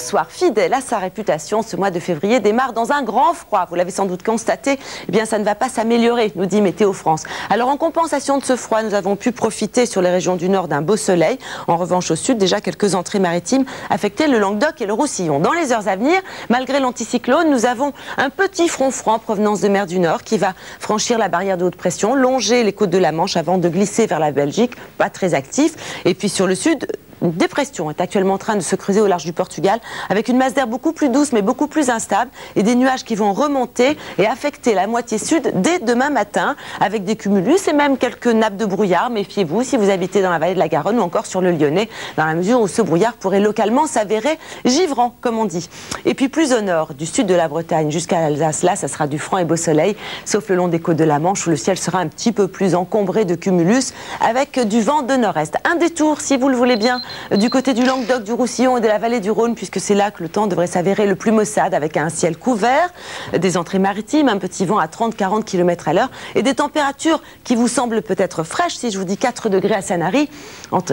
soir, fidèle à sa réputation, ce mois de février démarre dans un grand froid. Vous l'avez sans doute constaté, eh bien ça ne va pas s'améliorer, nous dit Météo France. Alors en compensation de ce froid, nous avons pu profiter sur les régions du nord d'un beau soleil. En revanche au sud, déjà quelques entrées maritimes affectaient le Languedoc et le Roussillon. Dans les heures à venir, malgré l'anticyclone, nous avons un petit front froid en provenance de mer du Nord qui va franchir la barrière de haute pression, longer les côtes de la Manche avant de glisser vers la Belgique, pas très actif. Et puis sur le sud, une dépression est actuellement en train de se creuser au large du Portugal avec une masse d'air beaucoup plus douce mais beaucoup plus instable et des nuages qui vont remonter et affecter la moitié sud dès demain matin avec des cumulus et même quelques nappes de brouillard. Méfiez-vous si vous habitez dans la vallée de la Garonne ou encore sur le Lyonnais dans la mesure où ce brouillard pourrait localement s'avérer givrant comme on dit. Et puis plus au nord, du sud de la Bretagne jusqu'à l'Alsace, là ça sera du franc et beau soleil sauf le long des côtes de la Manche où le ciel sera un petit peu plus encombré de cumulus avec du vent de nord-est. Un détour si vous le voulez bien du côté du Languedoc, du Roussillon et de la vallée du Rhône, puisque c'est là que le temps devrait s'avérer le plus maussade, avec un ciel couvert, des entrées maritimes, un petit vent à 30-40 km à l'heure, et des températures qui vous semblent peut-être fraîches. Si je vous dis 4 degrés à Sanary,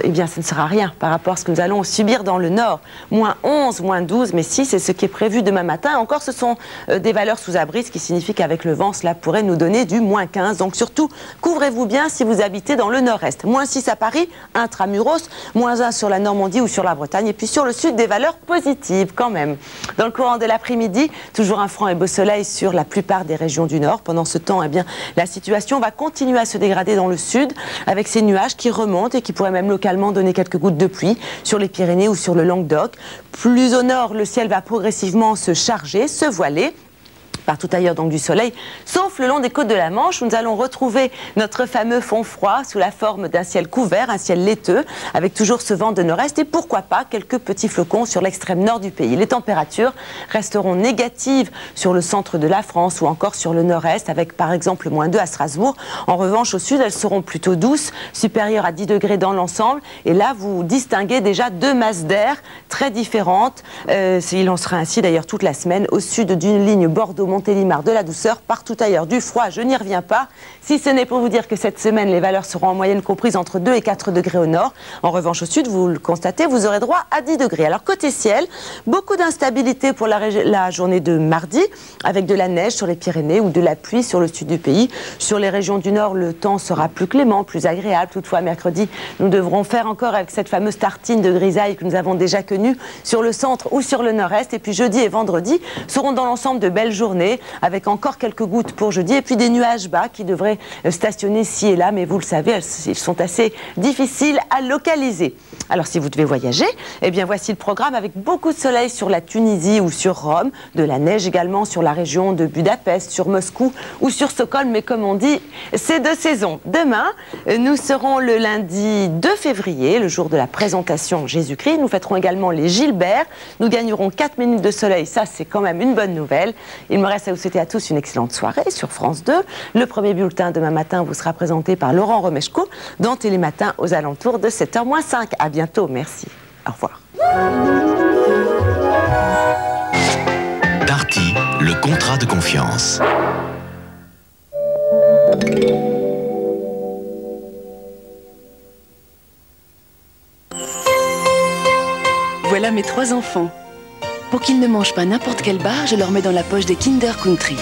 eh bien, ce ne sera rien par rapport à ce que nous allons subir dans le nord. Moins 11, moins 12, mais si, c'est ce qui est prévu demain matin. Encore, ce sont des valeurs sous abri, ce qui signifie qu'avec le vent, cela pourrait nous donner du moins 15. Donc surtout, couvrez-vous bien si vous habitez dans le nord-est. Moins 6 à Paris, intramuros, moins 1 sur la Normandie ou sur la Bretagne, et puis sur le sud, des valeurs positives quand même. Dans le courant de l'après-midi, toujours un franc et beau soleil sur la plupart des régions du nord. Pendant ce temps, eh bien, la situation va continuer à se dégrader dans le sud, avec ces nuages qui remontent et qui pourraient même localement donner quelques gouttes de pluie sur les Pyrénées ou sur le Languedoc. Plus au nord, le ciel va progressivement se charger, se voiler. Partout ailleurs donc du soleil, sauf le long des côtes de la Manche où nous allons retrouver notre fameux fond froid sous la forme d'un ciel couvert, un ciel laiteux, avec toujours ce vent de nord-est et pourquoi pas quelques petits flocons sur l'extrême nord du pays. Les températures resteront négatives sur le centre de la France ou encore sur le nord-est, avec par exemple moins 2 à Strasbourg. En revanche au sud, elles seront plutôt douces, supérieures à 10 degrés dans l'ensemble, et là vous distinguez déjà deux masses d'air très différentes. Il en sera ainsi d'ailleurs toute la semaine au sud d'une ligne Bordeaux-Montélimar de la douceur, partout ailleurs du froid, je n'y reviens pas. Si ce n'est pour vous dire que cette semaine, les valeurs seront en moyenne comprises entre 2 et 4 degrés au nord. En revanche, au sud, vous le constatez, vous aurez droit à 10 degrés. Alors, côté ciel, beaucoup d'instabilité pour la journée de mardi, avec de la neige sur les Pyrénées ou de la pluie sur le sud du pays. Sur les régions du nord, le temps sera plus clément, plus agréable. Toutefois, mercredi, nous devrons faire encore avec cette fameuse tartine de grisaille que nous avons déjà connue sur le centre ou sur le nord-est. Et puis, jeudi et vendredi seront dans l'ensemble de belles journées, avec encore quelques gouttes pour jeudi, et puis des nuages bas qui devraient stationner ci et là, mais vous le savez, ils sont assez difficiles à localiser. Alors si vous devez voyager, eh bien voici le programme avec beaucoup de soleil sur la Tunisie ou sur Rome, de la neige également sur la région de Budapest, sur Moscou ou sur Stockholm, mais comme on dit, c'est de saison. Demain, nous serons le lundi 2 février, le jour de la présentation Jésus-Christ. Nous fêterons également les Gilbert. Nous gagnerons 4 minutes de soleil, ça c'est quand même une bonne nouvelle. Il me reste à vous souhaiter à tous une excellente soirée sur France 2. Le premier bulletin demain matin vous sera présenté par Laurent Romeshko dans Télématin aux alentours de 7h-5. À bientôt, merci. Au revoir. Darty, le contrat de confiance. Voilà mes 3 enfants. Pour qu'ils ne mangent pas n'importe quelle barre, je leur mets dans la poche des Kinder Country.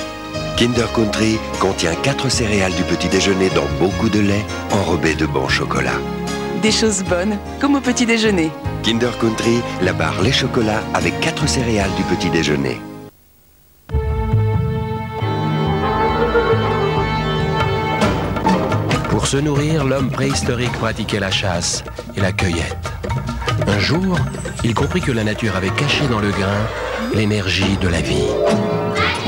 Kinder Country contient 4 céréales du petit déjeuner dans beaucoup de lait enrobé de bon chocolat. Des choses bonnes, comme au petit déjeuner. Kinder Country, la barre lait chocolat avec 4 céréales du petit déjeuner. Pour se nourrir, l'homme préhistorique pratiquait la chasse et la cueillette. Un jour, il comprit que la nature avait caché dans le grain l'énergie de la vie.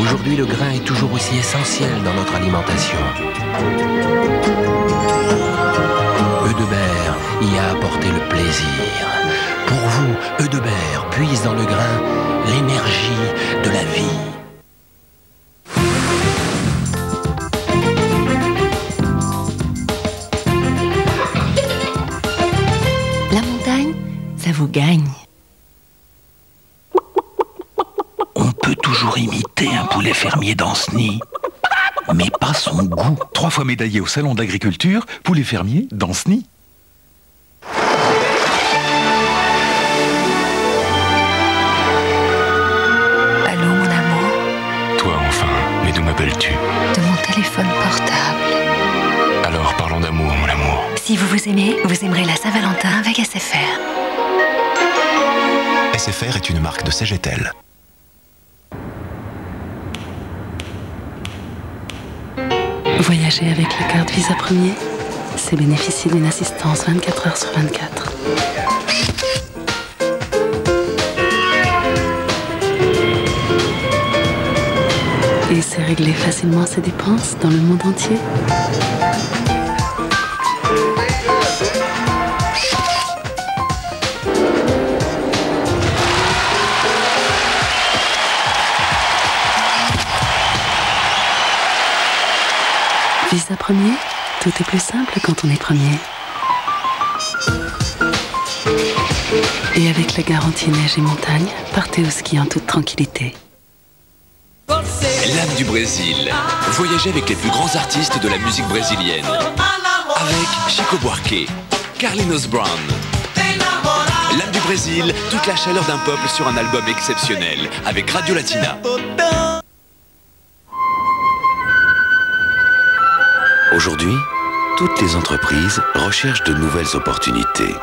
Aujourd'hui, le grain est toujours aussi essentiel dans notre alimentation. Eudebert y a apporté le plaisir. Pour vous, Eudebert puise dans le grain l'énergie de la vie. La montagne, ça vous gagne. On peut toujours imiter un poulet fermier dans ce nid, mais pas son goût. 3 fois médaillé au salon d'agriculture, poulet fermier dans ce nid. t'appelles-tu? De mon téléphone portable. Alors parlons d'amour, mon amour. Si vous vous aimez, vous aimerez la Saint-Valentin avec SFR. SFR est une marque de CGTEL. Voyager avec la carte Visa Premier, c'est bénéficier d'une assistance 24 heures sur 24. Et c'est régler facilement ses dépenses dans le monde entier. Visa Premier, tout est plus simple quand on est premier. Et avec la garantie neige et montagne, partez au ski en toute tranquillité. L'âme du Brésil. Voyagez avec les plus grands artistes de la musique brésilienne. Avec Chico Buarque, Carlinhos Brown. L'âme du Brésil, toute la chaleur d'un peuple sur un album exceptionnel. Avec Radio Latina. Aujourd'hui, toutes les entreprises recherchent de nouvelles opportunités.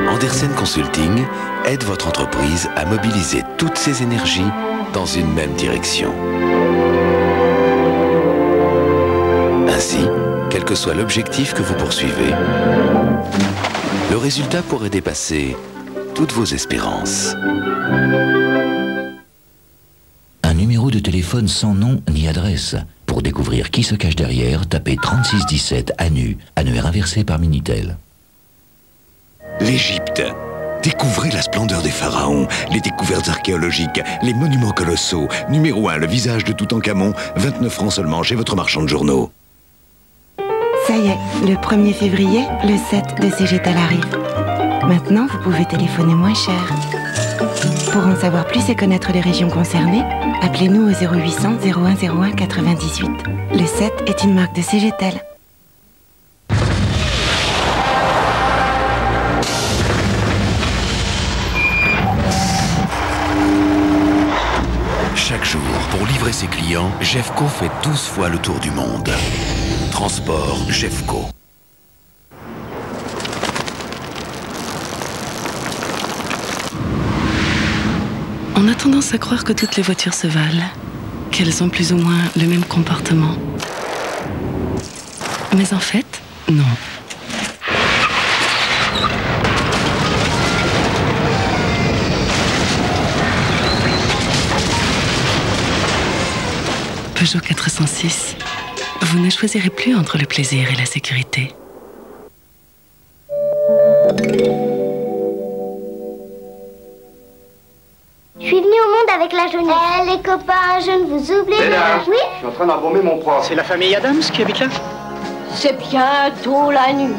Andersen Consulting aide votre entreprise à mobiliser toutes ses énergies dans une même direction. Ainsi, quel que soit l'objectif que vous poursuivez, le résultat pourrait dépasser toutes vos espérances. Un numéro de téléphone sans nom ni adresse. Pour découvrir qui se cache derrière, tapez 3617 ANU, annuaire inversé par Minitel. L'Égypte. Découvrez la splendeur des pharaons, les découvertes archéologiques, les monuments colossaux. Numéro 1, le visage de Toutankhamon, 29 francs seulement chez votre marchand de journaux. Ça y est, le 1er février, le 7 de CGTEL arrive. Maintenant, vous pouvez téléphoner moins cher. Pour en savoir plus et connaître les régions concernées, appelez-nous au 0800 0101 98. Le 7 est une marque de CGTEL. Chaque jour, pour livrer ses clients, Jeffco fait 12 fois le tour du monde. Transport Jeffco. On a tendance à croire que toutes les voitures se valent, qu'elles ont plus ou moins le même comportement. Mais en fait, non. Peugeot 406, vous ne choisirez plus entre le plaisir et la sécurité. Je suis venue au monde avec la jeunesse. Les copains, je ne vous oublie pas. Oui? Je suis en train d'embaumer mon prof. C'est la famille Adams qui habite là? C'est bientôt la nuit.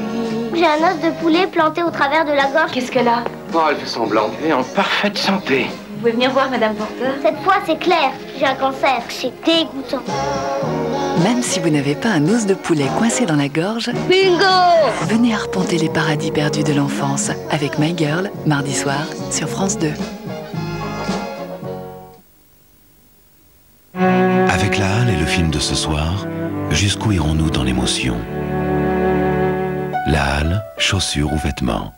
J'ai un os de poulet planté au travers de la gorge. Qu'est-ce qu'elle a? Oh, elle fait semblant. Elle est en parfaite santé. Vous pouvez venir voir Madame Porter? Cette fois, c'est clair. J'ai un cancer. C'est dégoûtant. Même si vous n'avez pas un os de poulet coincé dans la gorge, bingo! Venez arpenter les paradis perdus de l'enfance avec My Girl, mardi soir, sur France 2. Avec la Halle et le film de ce soir, jusqu'où irons-nous dans l'émotion? La Halle, chaussures ou vêtements?